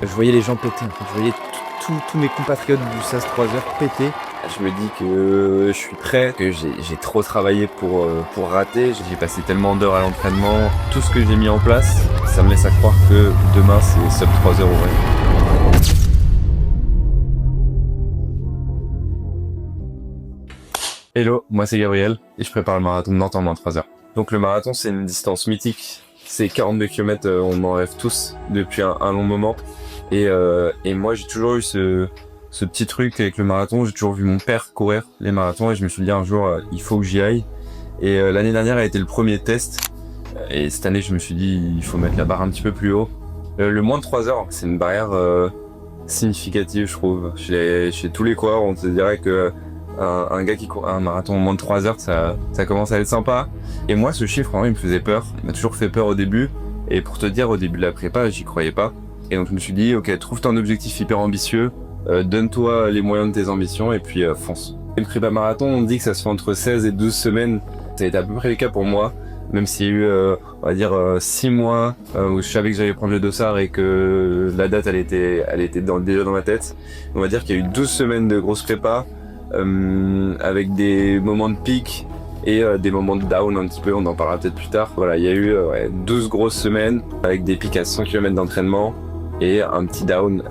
Je voyais les gens péter, en fait. Je voyais tous mes compatriotes du SAS 3 heures péter. Je me dis que je suis prêt, que j'ai trop travaillé pour rater. J'ai passé tellement d'heures à l'entraînement. Tout ce que j'ai mis en place, ça me laisse à croire que demain c'est sub 3 heures au vrai. Hello, moi c'est Gabriel et je prépare le marathon de Nantes en moins de 3 heures. Donc le marathon c'est une distance mythique. C'est 42 km, on en rêve tous depuis un long moment. Et moi j'ai toujours eu ce petit truc avec le marathon. J'ai toujours vu mon père courir les marathons et je me suis dit un jour il faut que j'y aille. Et l'année dernière a été le premier test. Et cette année je me suis dit il faut mettre la barre un petit peu plus haut. Le moins de 3 heures, c'est une barrière significative je trouve. Chez tous les coureurs on te dirait que un gars qui court un marathon en moins de 3 heures, ça commence à être sympa. Et moi, ce chiffre, il me faisait peur. Il m'a toujours fait peur au début. Et pour te dire, au début de la prépa, j'y croyais pas. Et donc, je me suis dit, ok, trouve-toi un objectif hyper ambitieux, donne-toi les moyens de tes ambitions et puis fonce. Une prépa marathon, on dit que ça se fait entre 16 et 12 semaines. Ça a été à peu près le cas pour moi. Même s'il y a eu, on va dire, 6 mois où je savais que j'allais prendre le dossard et que la date, elle était déjà dans ma tête. On va dire qu'il y a eu 12 semaines de grosse prépa. Avec des moments de pic et des moments de down un petit peu, on en parlera peut-être plus tard. Voilà, il y a eu 12 grosses semaines avec des pics à 100 km d'entraînement et un petit down,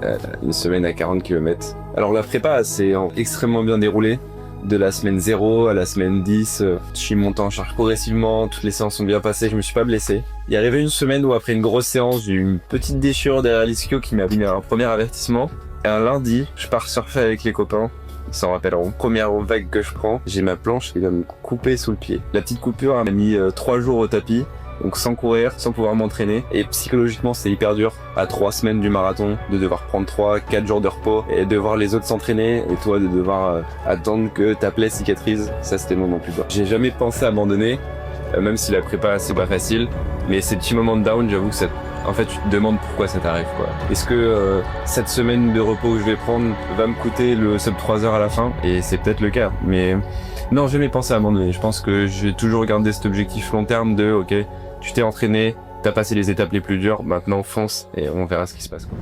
une semaine à 40 km. Alors la prépa s'est extrêmement bien déroulée. De la semaine 0 à la semaine 10, je suis monté en charge progressivement, toutes les séances sont bien passées, je me suis pas blessé. Il est arrivé une semaine où après une grosse séance, j'ai eu une petite déchirure derrière l'ischio qui m'a mis un premier avertissement. Et un lundi, je pars surfer avec les copains. Ils s'en rappelleront. Première vague que je prends, j'ai ma planche qui va me couper sous le pied. La petite coupure m'a mis 3 jours au tapis, donc sans courir, sans pouvoir m'entraîner. Et psychologiquement, c'est hyper dur. À 3 semaines du marathon, de devoir prendre 3-4 jours de repos et de voir les autres s'entraîner et toi de devoir attendre que ta plaie cicatrise. Ça, c'était le moment plus dur. J'ai jamais pensé à abandonner, même si la prépa, c'est pas facile. Mais ces petits moments de down, j'avoue que en fait, tu te demandes pourquoi ça t'arrive, quoi. Est-ce que cette semaine de repos que je vais prendre va me coûter le sub 3 heures à la fin? Et c'est peut-être le cas. Mais non, j'ai jamais pensé à abandonner. Je pense que j'ai toujours gardé cet objectif long terme de, ok, tu t'es entraîné, t'as passé les étapes les plus dures, maintenant fonce et on verra ce qui se passe, quoi.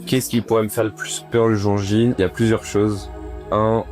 Qu'est-ce qui pourrait me faire le plus peur le jour J? Il y a plusieurs choses.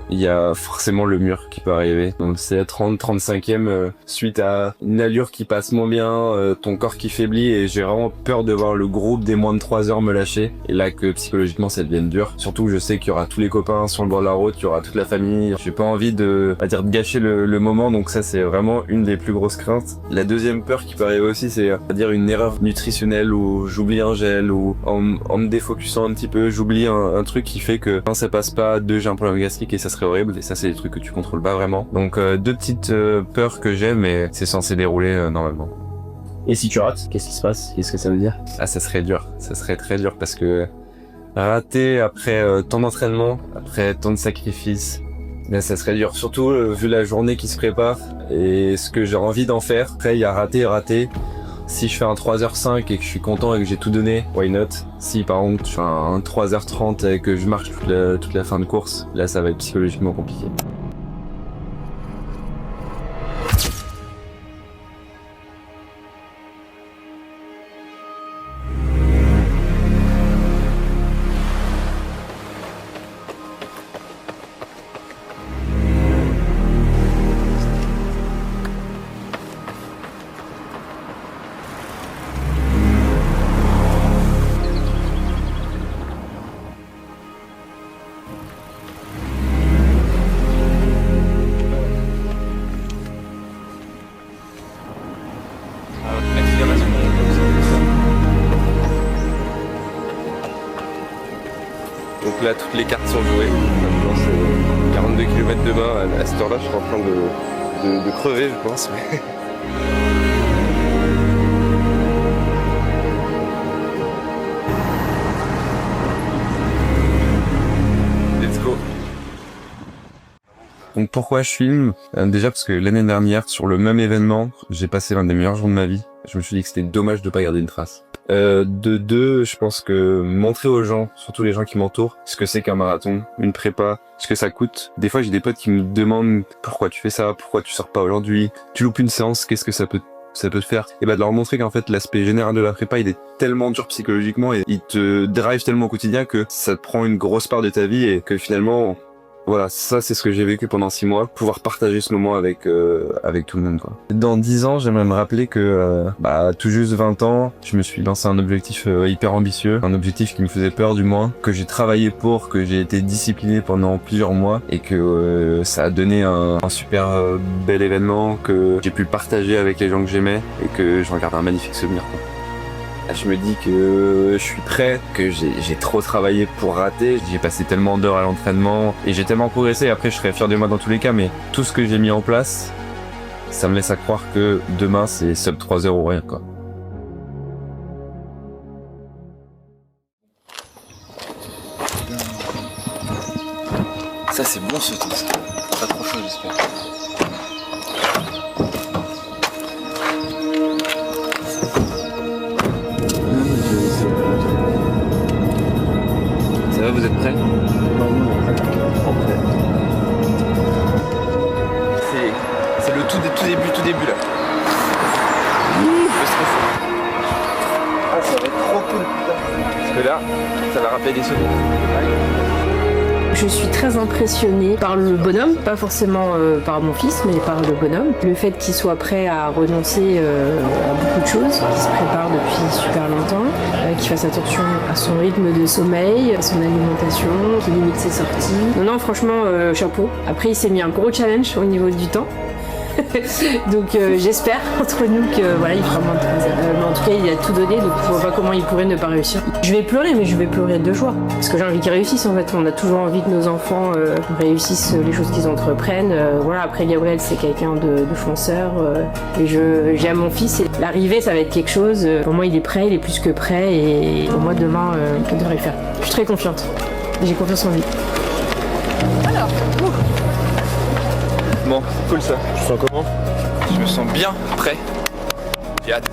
Il y a forcément le mur qui peut arriver. Donc c'est à 30-35e suite à une allure qui passe moins bien, ton corps qui faiblit et j'ai vraiment peur de voir le groupe des moins de 3 heures me lâcher. Et là que psychologiquement ça devienne dur. Surtout que je sais qu'il y aura tous les copains sur le bord de la route, il y aura toute la famille. J'ai pas envie de gâcher le moment, donc ça c'est vraiment une des plus grosses craintes. La deuxième peur qui peut arriver aussi c'est une erreur nutritionnelle où j'oublie un gel ou en me défocusant un petit peu, j'oublie un truc qui fait que quand ça passe pas, j'ai un problème gastrique et ça serait horrible, et ça c'est des trucs que tu contrôles pas vraiment. Donc deux petites peurs que j'ai, mais c'est censé dérouler normalement. Et si tu rates, qu'est-ce qui se passe? Qu'est-ce que ça veut dire? Ah, ça serait dur, ça serait très dur parce que rater après tant d'entraînement, après tant de sacrifices, ben, ça serait dur, surtout vu la journée qui se prépare et ce que j'ai envie d'en faire. Après il y a rater, Si je fais un 3h05 et que je suis content et que j'ai tout donné, why not? Si par contre je fais un 3h30 et que je marche toute la fin de course, là ça va être psychologiquement compliqué. Donc là, toutes les cartes sont jouées. Maintenant, c'est 42 km de bain. À cette heure-là, je suis en train de crever, je pense. Let's go. Donc pourquoi je filme? Déjà parce que l'année dernière, sur le même événement, j'ai passé l'un des meilleurs jours de ma vie. Je me suis dit que c'était dommage de pas garder une trace. De deux, je pense que montrer aux gens, surtout les gens qui m'entourent, ce que c'est qu'un marathon, une prépa, ce que ça coûte. Des fois, j'ai des potes qui me demandent pourquoi tu fais ça, pourquoi tu sors pas aujourd'hui, tu loupes une séance, qu'est-ce que ça peut te faire? Et bah de leur montrer qu'en fait l'aspect général de la prépa il est tellement dur psychologiquement et il te drive tellement au quotidien que ça te prend une grosse part de ta vie et que finalement voilà, ça c'est ce que j'ai vécu pendant 6 mois, pouvoir partager ce moment avec tout le monde quoi. Dans 10 ans, j'aimerais me rappeler que tout juste 20 ans, je me suis lancé un objectif hyper ambitieux, un objectif qui me faisait peur du moins, que j'ai travaillé pour, que j'ai été discipliné pendant plusieurs mois et que ça a donné un super bel événement que j'ai pu partager avec les gens que j'aimais et que j'en garde un magnifique souvenir quoi. Je me dis que je suis prêt, que j'ai trop travaillé pour rater. J'ai passé tellement d'heures à l'entraînement et j'ai tellement progressé. Après, je serais fier de moi dans tous les cas, mais tout ce que j'ai mis en place, ça me laisse à croire que demain, c'est sub 3 heures ou rien, quoi. Ça, c'est bon ce truc. Pas trop chaud, j'espère. Ça va, vous êtes prêts? C'est le tout début là. Le stress. Ah, ça va être trop cool, putain. Parce que là, ça va rappeler des souvenirs. Je suis très impressionnée par le bonhomme, pas forcément par mon fils, mais par le bonhomme. Le fait qu'il soit prêt à renoncer à beaucoup de choses, qu'il se prépare depuis super longtemps, qu'il fasse attention à son rythme de sommeil, à son alimentation, qu'il limite ses sorties. Non, franchement, chapeau. Après, il s'est mis un gros challenge au niveau du temps. Donc j'espère entre nous que voilà il fera moins de 3 heures. Mais en tout cas il a tout donné, donc je vois pas comment il pourrait ne pas réussir. Je vais pleurer, mais je vais pleurer de joie parce que j'ai envie qu'ils réussissent en fait. On a toujours envie que nos enfants réussissent les choses qu'ils entreprennent. Voilà, après Gabriel c'est quelqu'un de fonceur et j'aime mon fils et l'arrivée ça va être quelque chose. Pour moi il est prêt, il est plus que prêt et pour moi demain il devrait le faire. Je suis très confiante, j'ai confiance en lui. Alors, bon, c'est cool ça. Tu te sens comment? Je me sens bien prêt. J'ai hâte.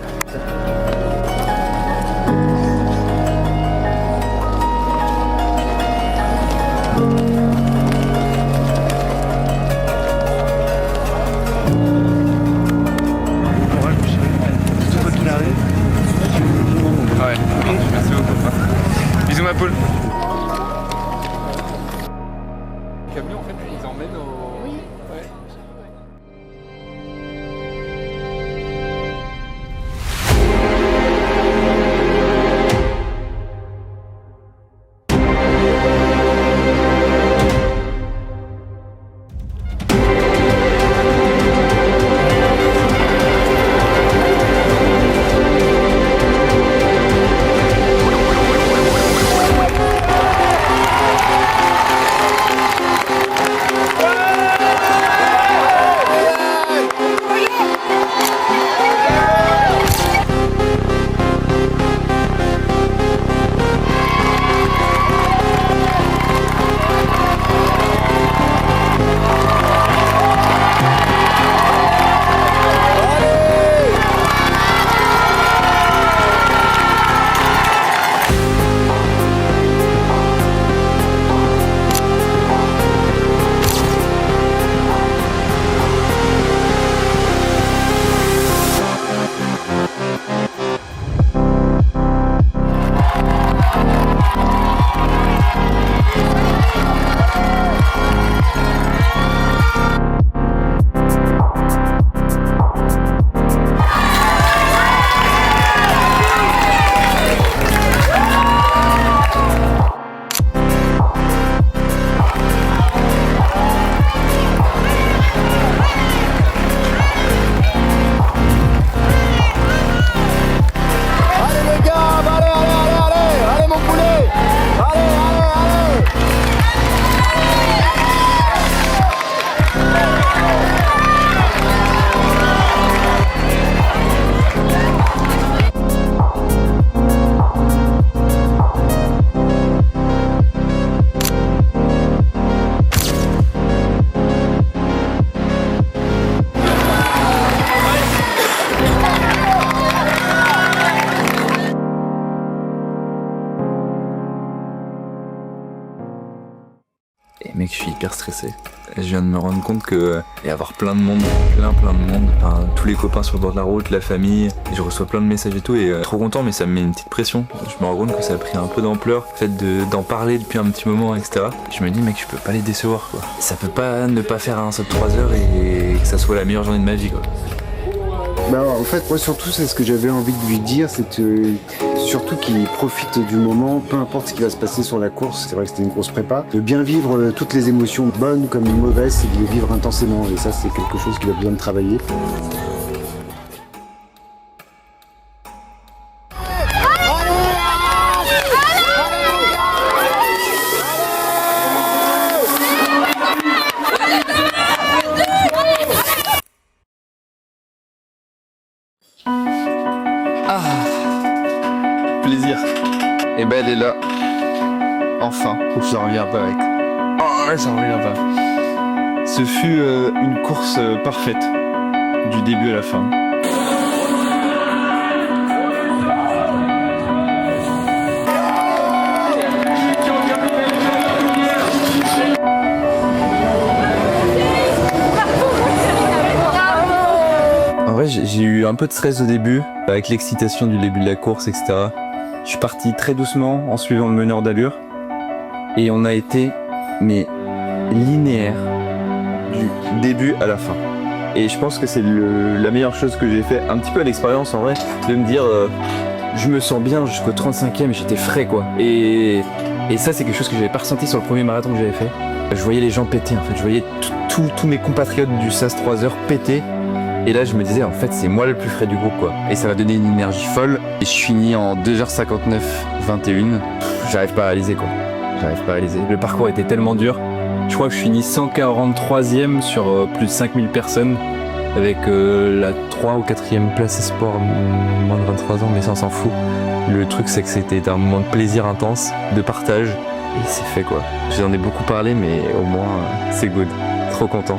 Ouais, merci beaucoup. Bisous ma poule. Le camion en fait ils emmènent au... Oui. Ouais. mec, je suis hyper stressé. Je viens de me rendre compte que y avoir plein de monde, plein de monde, enfin, tous les copains sur le bord de la route, la famille, et je reçois plein de messages et tout, et trop content, mais ça me met une petite pression. Je me rends compte que ça a pris un peu d'ampleur, le fait d'en parler depuis un petit moment, etc. Je me dis, mec, je peux pas les décevoir, quoi. Ça peut pas ne pas faire un saut de 3 heures et que ça soit la meilleure journée de ma vie, quoi. Bah, en fait, moi surtout, c'est ce que j'avais envie de lui dire, c'est surtout qu'il profite du moment, peu importe ce qui va se passer sur la course. C'est vrai que c'était une grosse prépa. De bien vivre toutes les émotions, bonnes comme mauvaises, c'est de les vivre intensément. Et ça, c'est quelque chose qu'il a besoin de travailler. Plaisir. Et ben elle est là. Enfin. Faut que j'en reviens pas avec. Oh, j'en reviens pas. Ce fut une course parfaite. Du début à la fin. En vrai, j'ai eu un peu de stress au début, avec l'excitation du début de la course, etc. Je suis parti très doucement en suivant le meneur d'allure. Et on a été, mais linéaire, du début à la fin. Et je pense que c'est la meilleure chose que j'ai fait, un petit peu à l'expérience en vrai, de me dire, je me sens bien jusqu'au 35e, j'étais frais quoi. Et ça c'est quelque chose que j'avais pas ressenti sur le premier marathon que j'avais fait. Je voyais les gens péter en fait, je voyais tous mes compatriotes du SAS 3 heures péter. Et là je me disais en fait c'est moi le plus frais du groupe quoi. Et ça m'a donné une énergie folle. Et je finis en 2h59 21. J'arrive pas à réaliser quoi. J'arrive pas à réaliser. Le parcours était tellement dur. Je crois que je finis 143e sur plus de 5000 personnes. Avec la 3 ou 4e place espoir, moins de 23 ans, mais ça on s'en fout. Le truc c'est que c'était un moment de plaisir intense, de partage. Et c'est fait quoi. J'en ai beaucoup parlé mais au moins c'est good. Trop content.